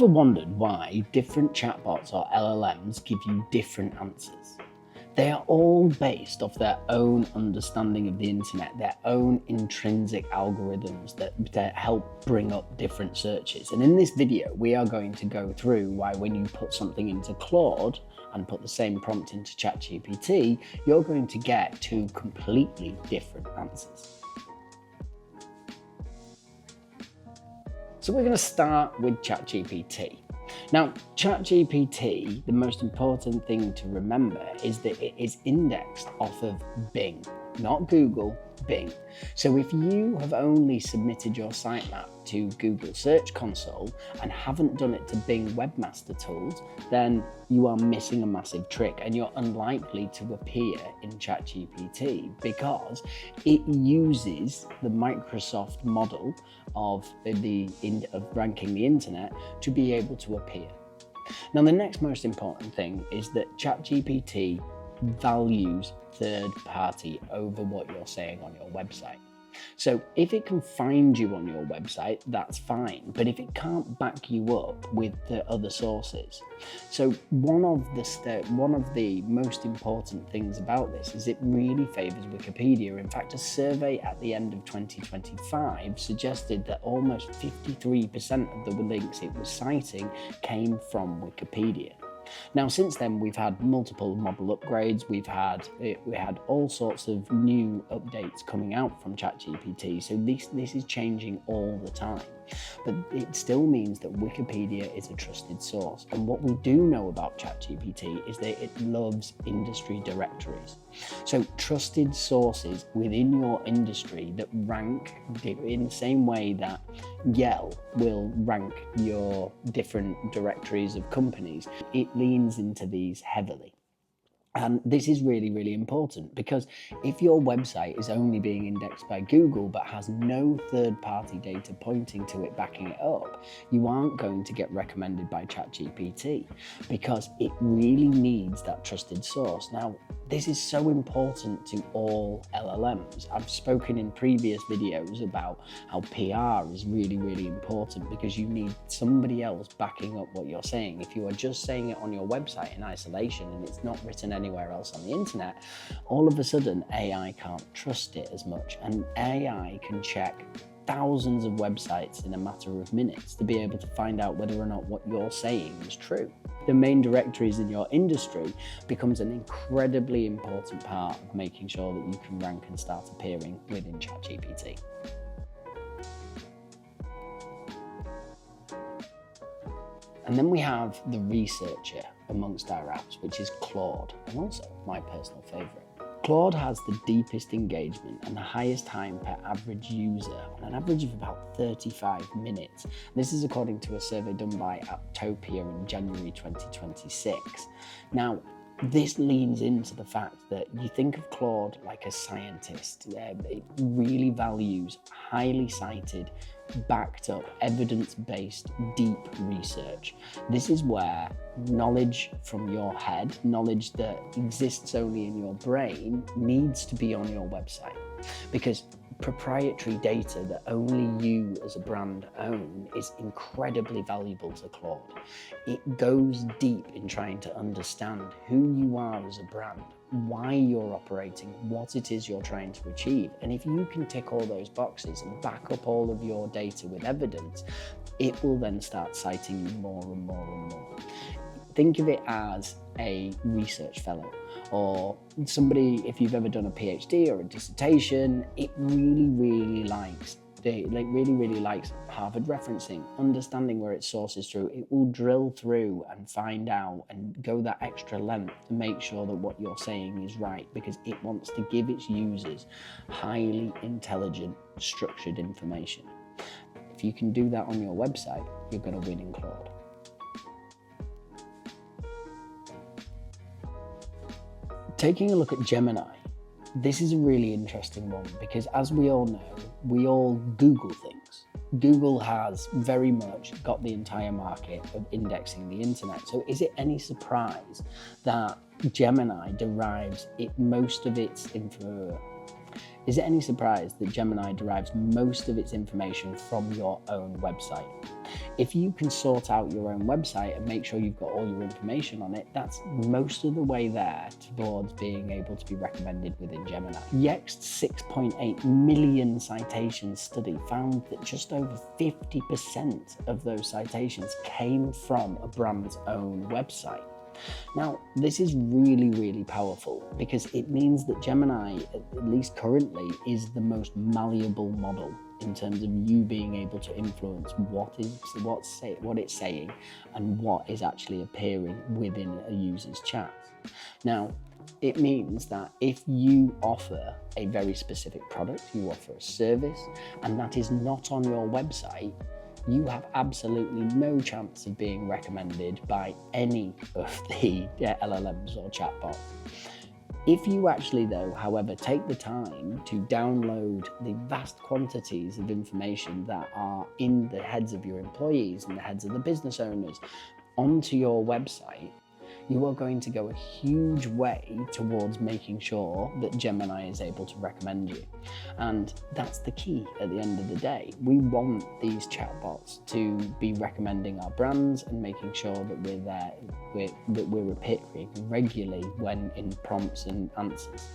ever wondered why different chatbots or LLMs give you different answers? They are all based off their own understanding of the internet, their own intrinsic algorithms that help bring up different searches. And in this video, we are going to go through why when you put something into Claude and put the same prompt into ChatGPT, you're going to get two completely different answers. So we're going to start with ChatGPT. Now, ChatGPT, the most important thing to remember is that it is indexed off of Bing, not Google, Bing. So if you have only submitted your sitemap to Google Search Console and haven't done it to Bing Webmaster Tools, then you are missing a massive trick and you're unlikely to appear in ChatGPT because it uses the Microsoft model of ranking the internet to be able to appear. Now, the next most important thing is that ChatGPT values third party over what you're saying on your website. So if it can find you on your website, that's fine, but if it can't back you up with the other sources. So one of the most important things about this is it really favors Wikipedia. In fact, a survey at the end of 2025 suggested that almost 53% of the links it was citing came from Wikipedia. Now, since then, we've had multiple model upgrades. We had all sorts of new updates coming out from ChatGPT. So this is changing all the time. But it still means that Wikipedia is a trusted source. And what we do know about ChatGPT is that it loves industry directories. So trusted sources within your industry that rank in the same way that Yelp will rank your different directories of companies. It leans into these heavily. And this is really, really important because if your website is only being indexed by Google but has no third-party data pointing to it backing it up, you aren't going to get recommended by ChatGPT because it really needs that trusted source. Now, this is so important to all LLMs. I've spoken in previous videos about how PR is really, really important because you need somebody else backing up what you're saying. If you are just saying it on your website in isolation and it's not written anywhere else on the internet, all of a sudden AI can't trust it as much, and AI can check thousands of websites in a matter of minutes to be able to find out whether or not what you're saying is true. The main directories in your industry becomes an incredibly important part of making sure that you can rank and start appearing within ChatGPT. And then we have the researcher amongst our apps, which is Claude, and also my personal favorite. Claude has the deepest engagement and the highest time per average user on an average of about 35 minutes. This is according to a survey done by Apptopia in January 2026. Now, this leans into the fact that you think of Claude like a scientist. It really values highly cited, backed up, evidence-based, deep research. This is where knowledge from your head, knowledge that exists only in your brain, needs to be on your website. Because proprietary data that only you as a brand own is incredibly valuable to Claude. It goes deep in trying to understand who you are as a brand, why you're operating, what it is you're trying to achieve. And if you can tick all those boxes and back up all of your data with evidence, it will then start citing you more and more and more. Think of it as a research fellow or somebody, if you've ever done a PhD or a dissertation, it really likes Harvard referencing, understanding where its sources through. It will drill through and find out and go that extra length to make sure that what you're saying is right, because it wants to give its users highly intelligent, structured information. If you can do that on your website, you're going to win in Claude. Taking a look at Gemini, this is a really interesting one because, as we all know, we all Google things. Google has very much got the entire market of indexing the internet. So is it any surprise that Gemini derives most of its info Is it any surprise that Gemini derives most of its information from your own website? If you can sort out your own website and make sure you've got all your information on it, that's most of the way there towards being able to be recommended within Gemini. Yext's 6.8 million citations study found that just over 50% of those citations came from a brand's own website. Now, this is really, really powerful because it means that Gemini, at least currently, is the most malleable model in terms of you being able to influence what it's saying and what is actually appearing within a user's chat. Now, it means that if you offer a very specific product, you offer a service, and that is not on your website, you have absolutely no chance of being recommended by any of the LLMs or chatbots. If you actually, though, however, take the time to download the vast quantities of information that are in the heads of your employees and the heads of the business owners onto your website, you are going to go a huge way towards making sure that Gemini is able to recommend you. And that's the key at the end of the day. We want these chatbots to be recommending our brands and making sure that we're appearing regularly when in prompts and answers.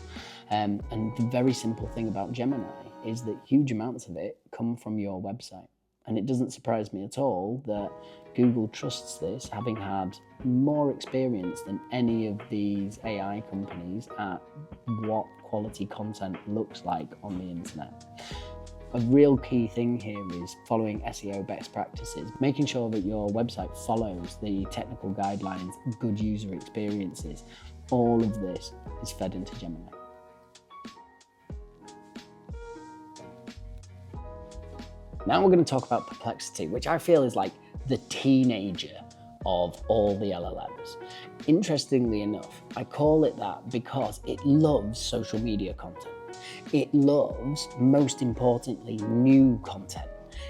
And the very simple thing about Gemini is that huge amounts of it come from your website. And it doesn't surprise me at all that Google trusts this, having had more experience than any of these AI companies at what quality content looks like on the internet. A real key thing here is following SEO best practices, making sure that your website follows the technical guidelines, good user experiences. All of this is fed into Gemini. Now we're going to talk about Perplexity, which I feel is like the teenager of all the LLMs. Interestingly enough, I call it that because it loves social media content. It loves, most importantly, new content.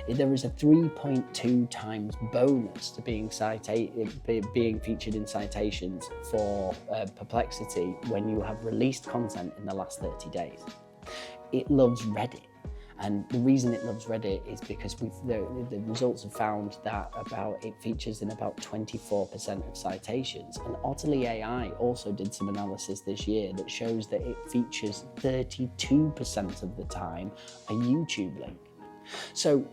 There is a 3.2 times bonus to being featured in citations for Perplexity when you have released content in the last 30 days. It loves Reddit. And the reason it loves Reddit is because the results have found that it features in about 24% of citations. And Otterly AI also did some analysis this year that shows that it features 32% of the time a YouTube link. So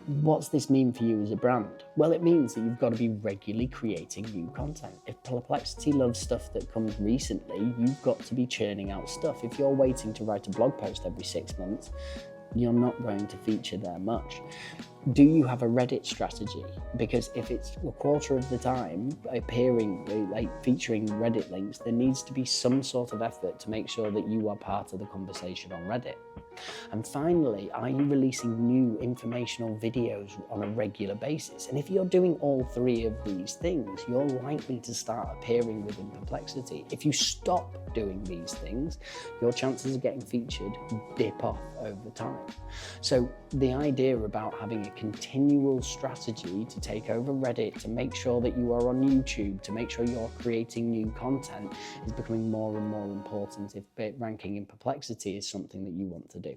what's this mean for you as a brand? Well, it means that you've got to be regularly creating new content. If Perplexity loves stuff that comes recently, you've got to be churning out stuff. If you're waiting to write a blog post every 6 months, you're not going to feature there much. Do you have a Reddit strategy? Because if it's a quarter of the time featuring Reddit links, there needs to be some sort of effort to make sure that you are part of the conversation on Reddit. And finally, are you releasing new informational videos on a regular basis? And if you're doing all three of these things, you're likely to start appearing within Perplexity. If you stop doing these things, your chances of getting featured dip off over time. So the idea about having a continual strategy to take over Reddit, to make sure that you are on YouTube, to make sure you're creating new content is becoming more and more important if ranking in Perplexity is something that you want to do.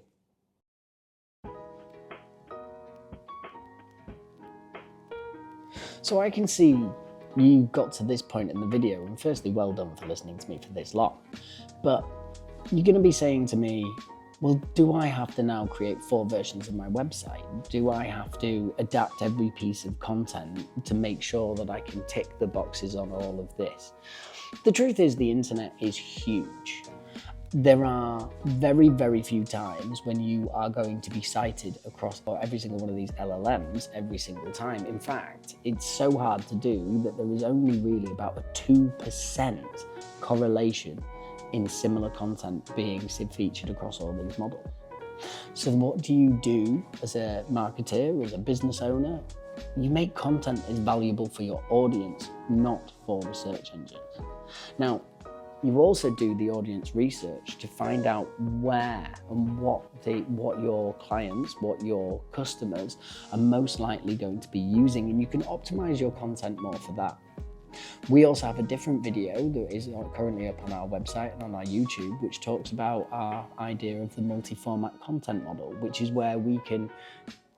So I can see you got to this point in the video, and firstly, well done for listening to me for this long. But you're going to be saying to me, well, do I have to now create 4 versions of my website? Do I have to adapt every piece of content to make sure that I can tick the boxes on all of this? The truth is the internet is huge. There are very, very few times when you are going to be cited across every single one of these LLMs every single time. In fact, it's so hard to do that there is only really about a 2% correlation in similar content being featured across all these models. So what do you do as a marketer, as a business owner? You make content as valuable for your audience, not for the search engines. Now, you also do the audience research to find out where and what your clients, what your customers are most likely going to be using, and you can optimize your content more for that. We also have a different video that is currently up on our website and on our YouTube, which talks about our idea of the multi-format content model, which is where we can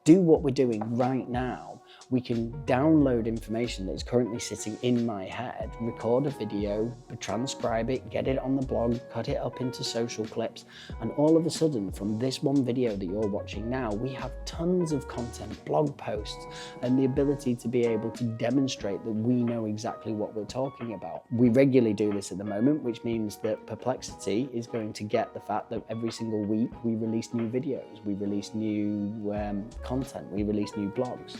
do what we're doing right now. We can download information that is currently sitting in my head, record a video, transcribe it, get it on the blog, cut it up into social clips, and all of a sudden, from this one video that you're watching now, we have tons of content, blog posts, and the ability to be able to demonstrate that we know exactly what we're talking about. We regularly do this at the moment, which means that Perplexity is going to get the fact that every single week we release new videos, we release new content, we release new blogs.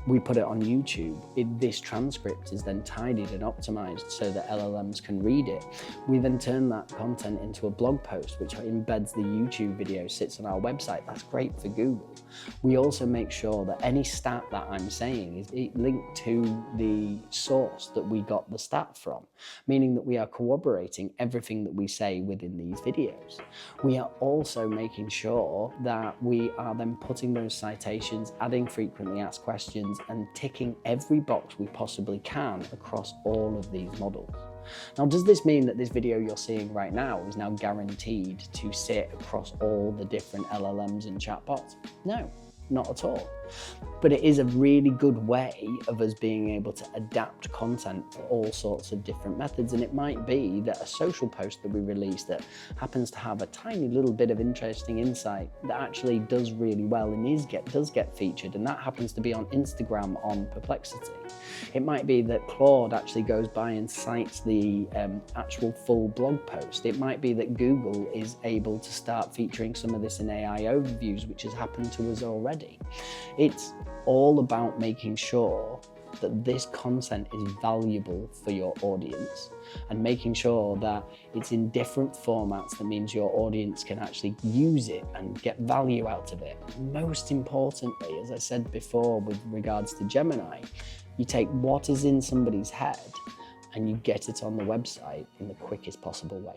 We put it on YouTube. This transcript is then tidied and optimized so that LLMs can read it. We then turn that content into a blog post, which embeds the YouTube video, sits on our website. That's great for Google. We also make sure that any stat that I'm saying is linked to the source that we got the stat from, meaning that we are corroborating everything that we say within these videos. We are also making sure that we are then putting those citations, adding frequently asked questions, and ticking every box we possibly can across all of these models. Now, does this mean that this video you're seeing right now is now guaranteed to sit across all the different LLMs and chatbots? No, not at all. But it is a really good way of us being able to adapt content for all sorts of different methods. And it might be that a social post that we release that happens to have a tiny little bit of interesting insight that actually does really well and does get featured, and that happens to be on Instagram on Perplexity. It might be that Claude actually goes by and cites the actual full blog post. It might be that Google is able to start featuring some of this in AI overviews, which has happened to us already. It's all about making sure that this content is valuable for your audience and making sure that it's in different formats. That means your audience can actually use it and get value out of it. Most importantly, as I said before with regards to Gemini, you take what is in somebody's head and you get it on the website in the quickest possible way.